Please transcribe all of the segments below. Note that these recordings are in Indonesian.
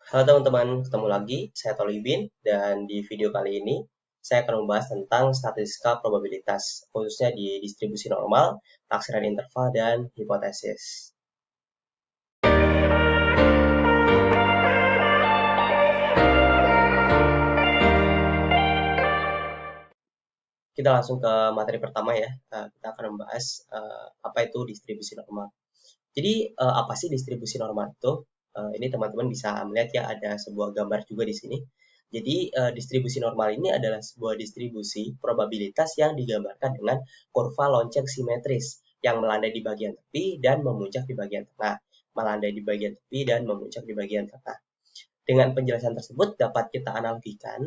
Halo teman-teman, ketemu lagi. Saya Tolibin dan di video kali ini saya akan membahas tentang statistika probabilitas, khususnya di distribusi normal, taksiran interval, dan hipotesis. Kita langsung ke materi pertama ya. Kita akan membahas apa itu distribusi normal. Jadi apa sih distribusi normal itu? Ini teman-teman bisa melihat ya ada sebuah gambar juga di sini. Jadi distribusi normal ini adalah sebuah distribusi probabilitas yang digambarkan dengan kurva lonceng simetris yang melandai di bagian tepi dan memuncak di bagian tengah. Melandai di bagian tepi dan memuncak di bagian tengah. Dengan penjelasan tersebut dapat kita analogikan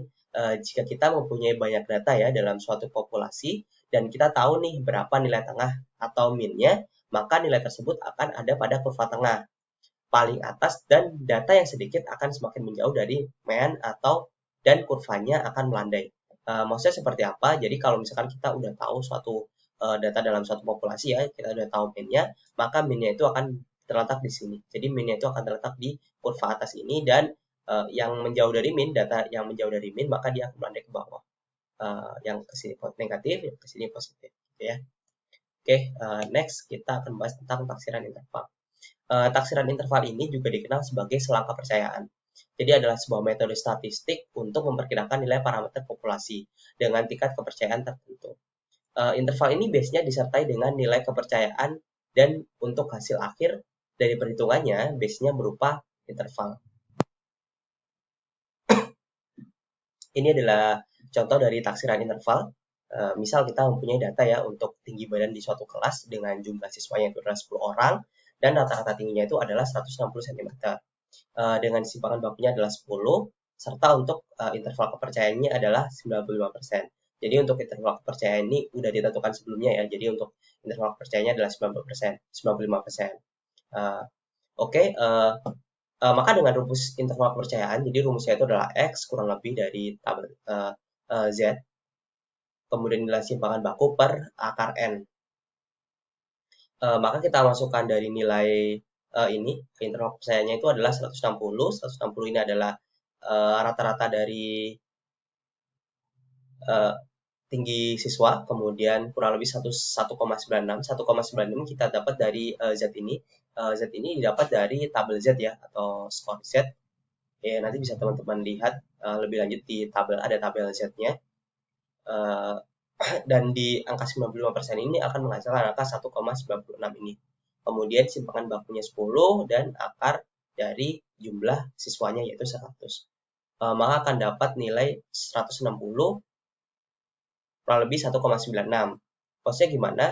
jika kita mempunyai banyak data ya dalam suatu populasi dan kita tahu nih berapa nilai tengah atau min-nya, maka nilai tersebut akan ada pada kurva tengah paling atas dan data yang sedikit akan semakin menjauh dari mean atau dan kurvanya akan melandai. Maksudnya seperti apa? Jadi kalau misalkan kita udah tahu suatu data dalam suatu populasi ya, kita udah tahu min-nya, maka min-nya itu akan terletak di sini. Jadi min-nya itu akan terletak di kurva atas ini dan yang menjauh dari min, data yang menjauh dari min, maka dia akan melandai ke bawah. Yang ke sini negatif, yang ke sini positif, gitu ya. Oke, next kita akan bahas tentang taksiran interval. Taksiran interval ini juga dikenal sebagai selangkah kepercayaan. Jadi adalah sebuah metode statistik untuk memperkirakan nilai parameter populasi dengan tingkat kepercayaan tertentu. Interval ini biasanya disertai dengan nilai kepercayaan dan untuk hasil akhir dari perhitungannya biasanya berupa interval. Ini adalah contoh dari taksiran interval. Misal kita mempunyai data ya untuk tinggi badan di suatu kelas dengan jumlah siswanya itu adalah 10 orang dan rata-rata tingginya itu adalah 160 cm. Dengan simpangan bakunya adalah 10 serta untuk interval kepercayaannya adalah 95%. Jadi untuk interval kepercayaan ini udah ditentukan sebelumnya ya. Jadi untuk interval kepercayaannya adalah 90%, 95%. Oke, maka dengan rumus interval kepercayaan, jadi rumusnya itu adalah X kurang lebih dari tabel Z, kemudian nilai simpangan baku per akar N. Maka kita masukkan dari nilai ini, interval kepercayaannya itu adalah 160. 160 ini adalah rata-rata dari tinggi siswa, kemudian kurang lebih 1,96. 1,96 kita dapat dari Z ini. Z ini didapat dari tabel Z ya, atau skor Z. Ya, nanti bisa teman-teman lihat lebih lanjut di tabel, ada tabel Z-nya. Dan di angka 95% ini akan menghasilkan angka 1,96 ini. Kemudian simpangan bakunya 10 dan akar dari jumlah siswanya yaitu 100. Maka akan dapat nilai 160 kurang lebih 1,96. Maksudnya gimana?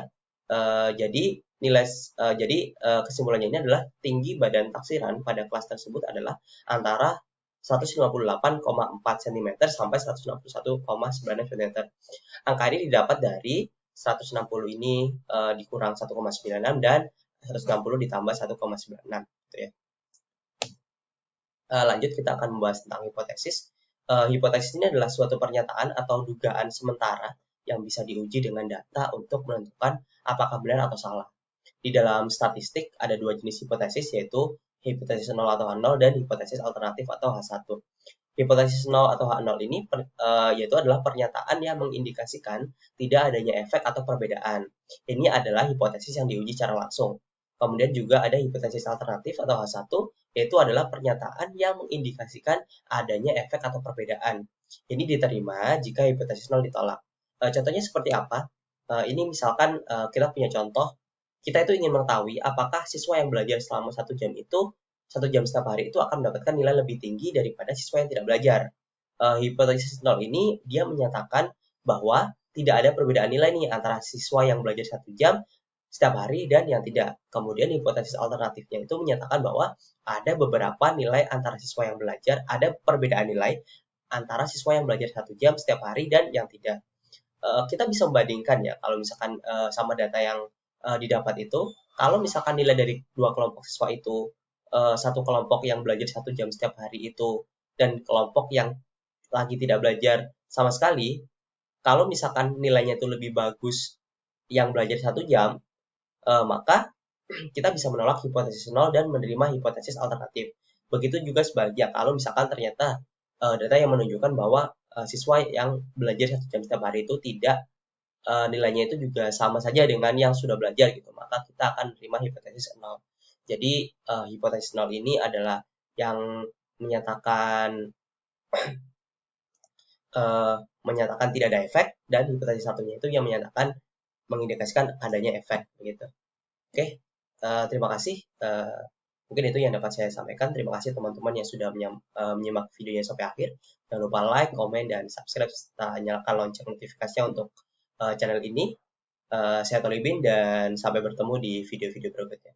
Jadi kesimpulannya ini adalah tinggi badan taksiran pada kelas tersebut adalah antara 158,4 cm sampai 161,9 cm. Angka ini didapat dari 160 ini dikurang 1,96 dan 160 ditambah 1,96 gitu ya. Lanjut kita akan membahas tentang hipotesis. Hipotesis ini adalah suatu pernyataan atau dugaan sementara yang bisa diuji dengan data untuk menentukan apakah benar atau salah. Di dalam statistik ada dua jenis hipotesis, yaitu hipotesis 0 atau H0 dan hipotesis alternatif atau H1. Hipotesis 0 atau H0 ini yaitu adalah pernyataan yang mengindikasikan tidak adanya efek atau perbedaan. Ini adalah hipotesis yang diuji secara langsung. Kemudian juga ada hipotesis alternatif atau H1, yaitu adalah pernyataan yang mengindikasikan adanya efek atau perbedaan. Ini diterima jika hipotesis 0 ditolak. Contohnya seperti apa? Ini misalkan kita punya contoh, kita itu ingin mengetahui apakah siswa yang belajar selama 1 jam itu, 1 jam setiap hari itu akan mendapatkan nilai lebih tinggi daripada siswa yang tidak belajar. Hipotesis 0 ini dia menyatakan bahwa tidak ada perbedaan nilai nih antara siswa yang belajar 1 jam setiap hari dan yang tidak. Kemudian hipotesis alternatifnya itu menyatakan bahwa ada beberapa nilai antara siswa yang belajar, ada perbedaan nilai antara siswa yang belajar 1 jam setiap hari dan yang tidak. Kita bisa membandingkan ya, kalau misalkan sama data yang didapat itu, kalau misalkan nilai dari dua kelompok siswa itu, satu kelompok yang belajar 1 jam setiap hari itu, dan kelompok yang lagi tidak belajar sama sekali, kalau misalkan nilainya itu lebih bagus yang belajar 1 jam, maka kita bisa menolak hipotesis 0 dan menerima hipotesis alternatif. Begitu juga sebaliknya, kalau misalkan ternyata data yang menunjukkan bahwa siswa yang belajar 1 jam setiap hari itu tidak nilainya itu juga sama saja dengan yang sudah belajar gitu, maka kita akan terima hipotesis nol. Jadi hipotesis nol ini adalah yang menyatakan menyatakan tidak ada efek, dan hipotesis satunya itu yang menyatakan mengindikasikan adanya efek begitu. Oke, terima kasih. Mungkin itu yang dapat saya sampaikan. Terima kasih teman-teman yang sudah menyimak videonya sampai akhir. Jangan lupa like, komen, dan subscribe serta nyalakan lonceng notifikasinya untuk channel ini. Saya Tolibin dan sampai bertemu di video-video berikutnya.